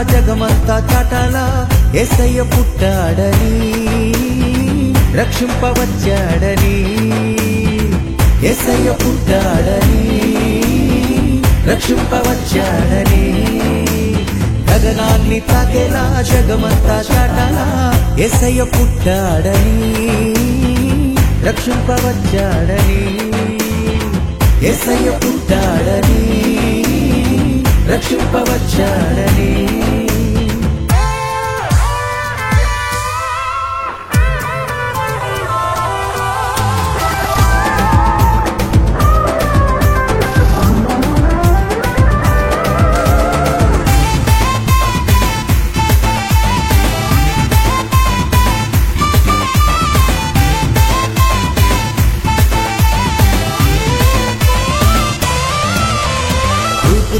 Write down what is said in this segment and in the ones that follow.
జగమంతా చాటాలా యేసయ్య పుట్టాడని రక్షింపవచ్చాడని యేసయ్య పుట్టాడని రక్షింపవచ్చాడని గగనాన్ని తాకేలా జగమంతా చాటాలా యేసయ్య పుట్టాడని రక్షింపవచ్చాడని యేసయ్య పుట్టాడని రక్షింపవచ్చాడని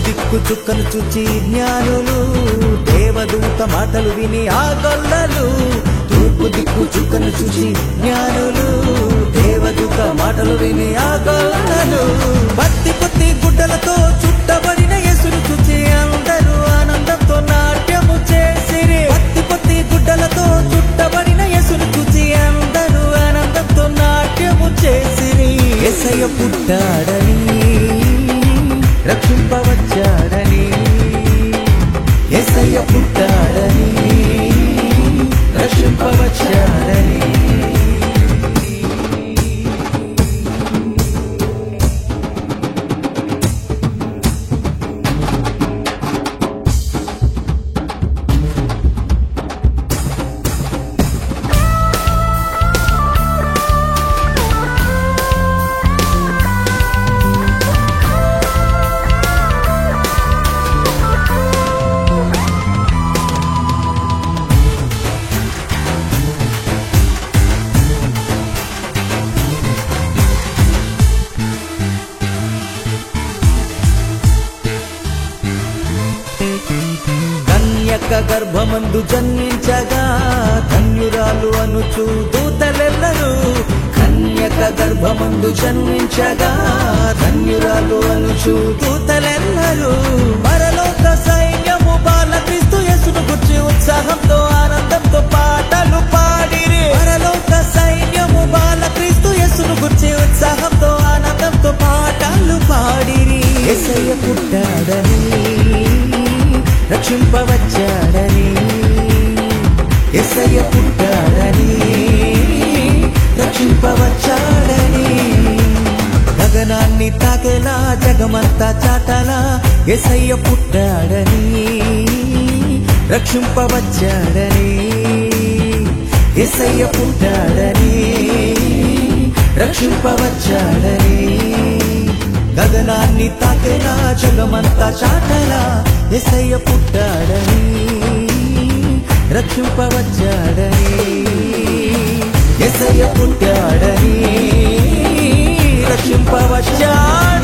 దిక్కు చుక్కను చూచి జ్ఞానులు దేవదూత మాటలు విని ఆ గొల్లలు తూర్పు దిక్కు చుక్కను చూచి జ్ఞానులు దేవదూత మాటలు విని ఆ గొల్లలు పత్తి కొత్తి గుడ్డలతో చుట్టబడిన యేసును చూచి అందరూ ఆనందంతో నాట్యము చేసిరి పత్తి కొత్తి గుడ్డలతో చుట్టబడిన యేసును చూచి అందరూ ఆనందంతో నాట్యము చేసిరి యేసయ్య పుట్టాడని రక్షింపవచ్చాడని యేసయ్య పుట్టాడని రక్షింపవచ్చాడని కన్యక గర్భమందు జన్మించగా ధన్యురాలు అనుచు దూతలెల్లరు కన్యక గర్భమందు జన్మించగా ధన్యురాలు అనుచు దూతలెల్లరు పరలోక సైన్యము బాలక్రీస్తు యేసును గురించి ఉత్సాహంతో ఆనందంతో పాటలు పాడిరి పరలోక సైన్యము బాలక్రీస్తు యేసును గురించి ఉత్సాహంతో ఆనందంతో పాటలు పాడిరి యేసయ్య పుట్టాడని రక్షింపవచ్చాడని యేసయ్య పుట్టాడని రక్షింపవచ్చాడని గగనాన్ని తాకేలా జగమంతా చాటాలా యేసయ్య పుట్టాడని రక్షింపవచ్చాడని యేసయ్య పుట్టాడని రక్షింపవచ్చాడని గగనాన్ని తాకేలా జగమంతా చాటలా యేసయ్య పుట్టాడని రక్షింపవచ్చాడని యేసయ్య పుట్టాడని రక్షింపవచ్చాడని